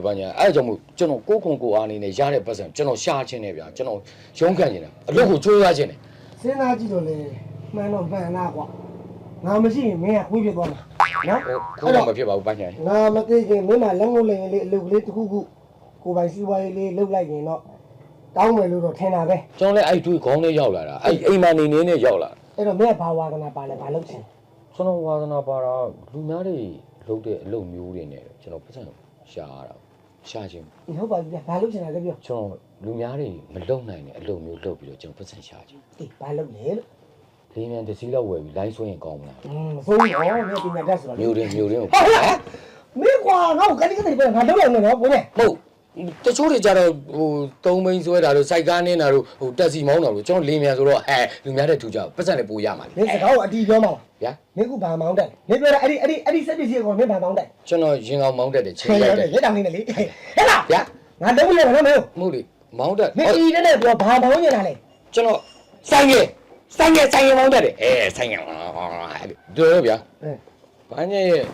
ဘာညာအဲ့ကြောင့်မို့ကျွန်တော်ကိုခုံကိုအားနေနဲ့ရတဲ့ပတ်စံကျွန်တော်ရှာချင်းနေဗျာကျွန်တော်ရုံးခံနေတာအလုပ်ကိုကြိုးစားခြင်းနေ စဉ်းစားကြည့်တော့လေမှန်တော့မှန်လားကွာငါမရှိရင်မင်းကခွေးပြသွားမှာနော် ခိုးတော့မဖြစ်ပါဘူးဘာညာ ငါမသိခင်မင်းမလက်ငုံလိန်လေးအလုပ်ကလေးတစ်ခုခုကိုပိုင်စီးပွားရေးလေးလုပ်လိုက်ရင်တော့တောင်းမယ်လို့တော့ထင်တာပဲ ကျွန်တော်လည်းအဲ့တွေ့ခေါင်းလေးရောက်လာတာအဲ့အိမ်မနေနေနဲ့ရောက်လာ အဲ့တော့မင်းကဘာဝါကနာပါလဲဘာလုပ်ချင် ကျွန်တော်ဝါသနာပါတာလူများတွေလုပ်တဲ့အလုပ်မျိုးတွေနဲ့ကျွန်တော်ပတ်စံရှာရတာရှာခြင်း ဟုတ်ပါပြီဗျာဘာလုပ်ချင်တာလဲပြော ကျွန်တော်လူများတွေမလုံနိုင်တဲ့အလုပ်မျိုးလုပ်ပြီးတော့ကျွန်တော်ပတ်စံရှာခြင်း အေးဘာလုပ်လဲလို့ လေးမြန်တစ်စီးလောက်ဝယ်ပြီးလိုင်းဆွဲရင်ကောင်းမလား ဆိုးရောမင်းပညာတတ်ဆိုတော့ မျိုးတွေကို ဟုတ်လားမင်းကွာငါ့ကိုကတိကတိပဲငါလုပ်လိုက်မယ်နော်ဘုန်းနဲ့ ဟုတ်တချို့တွေကြတော့ဟိုသုံးဘိန်းဆွဲတာတို့စိုက်ကားနင်းတာတို့ဟိုတက်စီမောင်းတာတို့ကျွန်တော်လေးမြန်ဆိုတော့လူများတဲ့ထူကြပတ်စံနဲ့ပို့ရမှာ မင်းစကားကိုအတီးပြောမှာ ဗျာ မင်းကဘာမောင်းတက်လဲမင်းပြောတာအဲ့ဒီစက်ပစ္စည်းကိုမင်းဘာမောင်းတက် ကျွန်တော်ရင်ကောင်မောင်းတက်တယ်ချိန် ဟဲ့ လိုက် ရ တယ် လက်တောင်လေးနဲ့လေဟဲ့လား ဗျာ ငါလုံးလိုက်မယ်နော်မင်း မဟုတ်လေမောင်းတက် မင်းအီနဲ့ပြောဘာမောင်းနေတာလဲ ကျွန်တော်ဆိုင်ငယ်မောင်းတက်တယ်ဆိုင်ငယ်တို့ဗျာဘာညရဲ့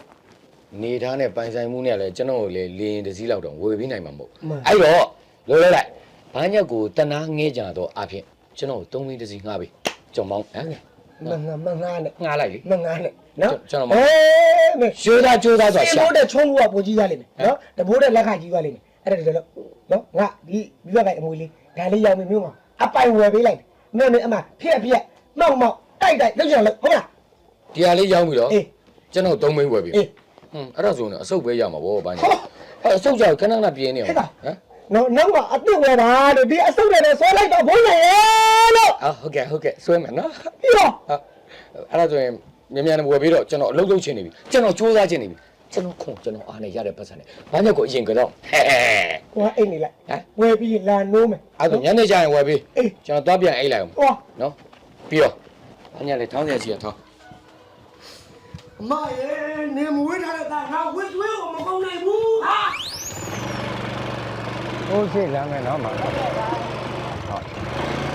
နေသားနဲ့ပိုင်ဆိုင်မှုနဲ့လည်းကျွန်တော်ကိုလေလင်းတစ်စီးလောက်တော့ဝယ်ပြီးနိုင်မှာမဟုတ်အဲ့တော့လောလောလိုက်ဘာညက်ကိုတနာငဲကြတော့အဖြစ်ကျွန်တော်သုံးဘိန်းတစ်စီးငှားပေးကျွန်တော်မောင်းမငါနဲ့ ငှားလိုက်လေ မငါနဲ့နော် ကျွန်တော်မောင်း မင်း ရှိုးသားဆို စ ရှာ င်မိုးတဲ့ချုံးဘူးကပူကြီးသွားလိမ့်မယ်နော်တဘိုးတဲ့လက်ခကြီးသွားလိမ့်မယ်အဲ့ဒါတော့နော်ငါဒီပြီးတော့ကအမွေလေးဒါလေးရောက်ပြီမျိုးမှာအပိုင်ဝယ်ပေးလိုက်မင်းအမဖြက်မောက်တိုက်လုပ်ချင်လို့ဟုတ်လား ဒီဟာလေးရောက်ပြီတော့ အေး ကျွန်တော်သုံးဘိန်းဝယ်ပြီ အေး အဲ့ဒါဆိုရင်အဆုတ်ပဲရမှာဗောဘာညက်အဆုတ်ကြောက်ခဏခဏပြင်းနေအောင်ဟမ် နော်နောက်မှာအစ်စ်ဝယ်တာလို့ဒီအဆုတ်နဲ့ဆွဲလိုက်တော့ဘုန်းလေလို့ ဟုတ်ကဲ့ဆွဲမယ်နော် ပြီးတော့ အဲ့ဒါဆိုရင်မြန်ဝယ်ပြီးတော့ကျွန်တော်အလုပ်လုပ်ချင်နေပြီကျွန်တော်စူးစမ်းချင်နေပြီကျွန်တော်အားနဲ့ရတဲ့ပတ်စံနဲ့ဘာညက်ကိုအရင်ကတော့ ဟိုအိတ်နေလိုက်ဝယ်ပြီးလာနိုးမယ် အဲ့ဒါညနေကျရင်ဝယ်ပြီး အေး ကျွန်တော်သွားပြန်အိတ်လိုက်အောင် ဟော နော်ပြီးတော့ဘာညက်လေထောင်းစရာရှိရထောင်း အမရေနေမဝေးထားတဲ့သားငါဝစ်သွေးကိုမကုန်နိုင်ဘူးဟာ ဟုတ်ရှိလမ်းမယ်နော်မှာ